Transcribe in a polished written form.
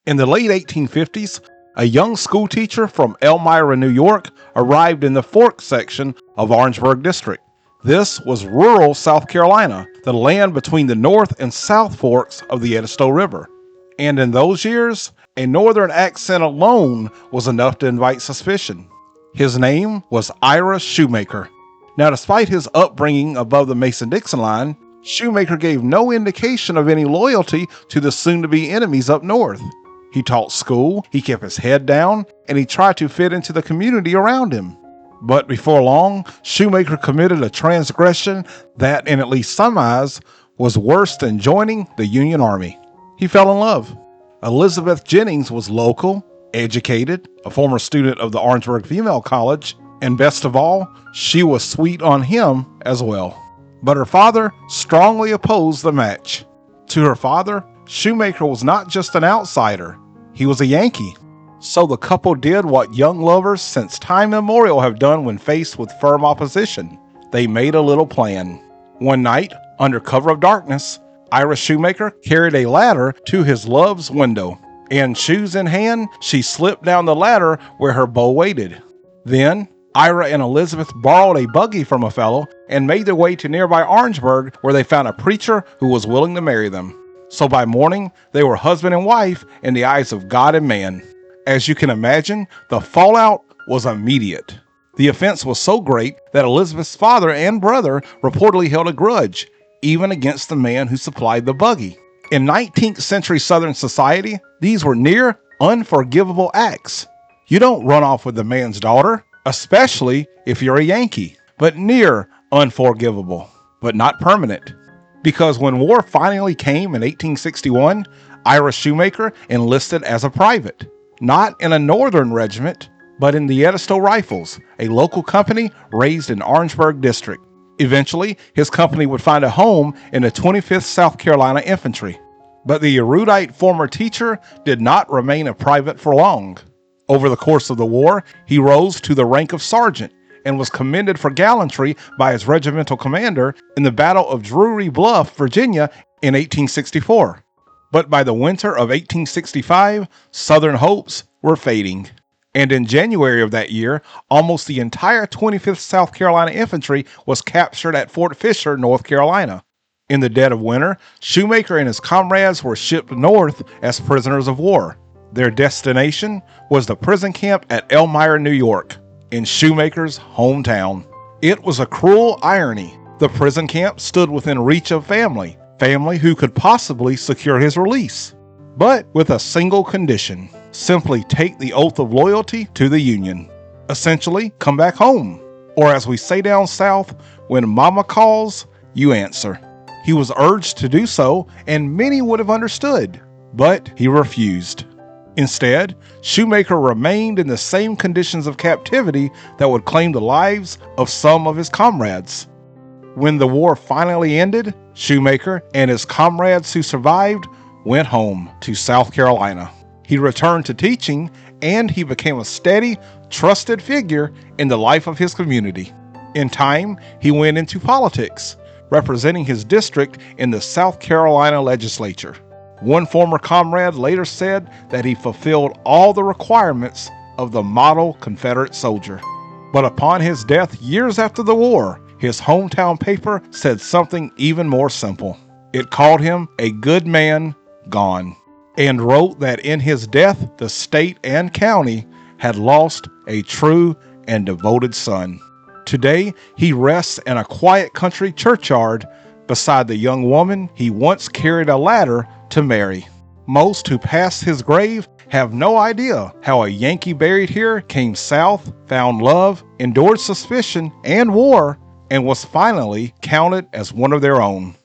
In the late 1850s, a young schoolteacher from Elmira, New York, arrived in the Fork section of Orangeburgh District. This was rural South Carolina, the land between the North and South Forks of the Edisto River. And in those years, a northern accent alone was enough to invite suspicion. His name was Ira Shoemaker. Now, despite his upbringing above the Mason-Dixon line, Shoemaker gave no indication of any loyalty to the soon-to-be enemies up north. He taught school, he kept his head down, and he tried to fit into the community around him. But before long, Shoemaker committed a transgression that, in at least some eyes, was worse than joining the Union Army. He fell in love. Elizabeth Jennings was local, educated, a former student of the Orangeburgh Female College, and best of all, she was sweet on him as well. But her father strongly opposed the match. To her father, Shoemaker was not just an outsider, he was a Yankee. So the couple did what young lovers since time immemorial have done when faced with firm opposition. They made a little plan. One night, under cover of darkness, Ira Shoemaker carried a ladder to his love's window, and shoes in hand, she slipped down the ladder where her beau waited. Then, Ira and Elizabeth borrowed a buggy from a fellow and made their way to nearby Orangeburgh, where they found a preacher who was willing to marry them. So by morning, they were husband and wife in the eyes of God and man. As you can imagine, the fallout was immediate. The offense was so great that Elizabeth's father and brother reportedly held a grudge, even against the man who supplied the buggy. In 19th century Southern society, these were near unforgivable acts. You don't run off with the man's daughter, especially if you're a Yankee, but near unforgivable, but not permanent. Because when war finally came in 1861, Ira Shoemaker enlisted as a private, not in a northern regiment, but in the Edisto Rifles, a local company raised in Orangeburgh District. Eventually, his company would find a home in the 25th South Carolina Infantry. But the erudite former teacher did not remain a private for long. Over the course of the war, he rose to the rank of sergeant and was commended for gallantry by his regimental commander in the Battle of Drury Bluff, Virginia in 1864. But by the winter of 1865, Southern hopes were fading. And in January of that year, almost the entire 25th South Carolina Infantry was captured at Fort Fisher, North Carolina. In the dead of winter, Shoemaker and his comrades were shipped north as prisoners of war. Their destination was the prison camp at Elmira, New York, in Shoemaker's hometown. It was a cruel irony. The prison camp stood within reach of family who could possibly secure his release. But with a single condition: simply take the oath of loyalty to the Union. Essentially, come back home. Or as we say down south, when mama calls, you answer. He was urged to do so, and many would have understood, but he refused. Instead, Shoemaker remained in the same conditions of captivity that would claim the lives of some of his comrades. When the war finally ended, Shoemaker and his comrades who survived went home to South Carolina. He returned to teaching, and he became a steady, trusted figure in the life of his community. In time, he went into politics, representing his district in the South Carolina legislature. One former comrade later said that he fulfilled all the requirements of the model Confederate soldier. But upon his death years after the war, his hometown paper said something even more simple. It called him a good man gone, and wrote that in his death the state and county had lost a true and devoted son. Today, he rests in a quiet country churchyard beside the young woman he once carried a ladder to marry. Most who pass his grave have no idea how a Yankee buried here came south, found love, endured suspicion and war, and was finally counted as one of their own.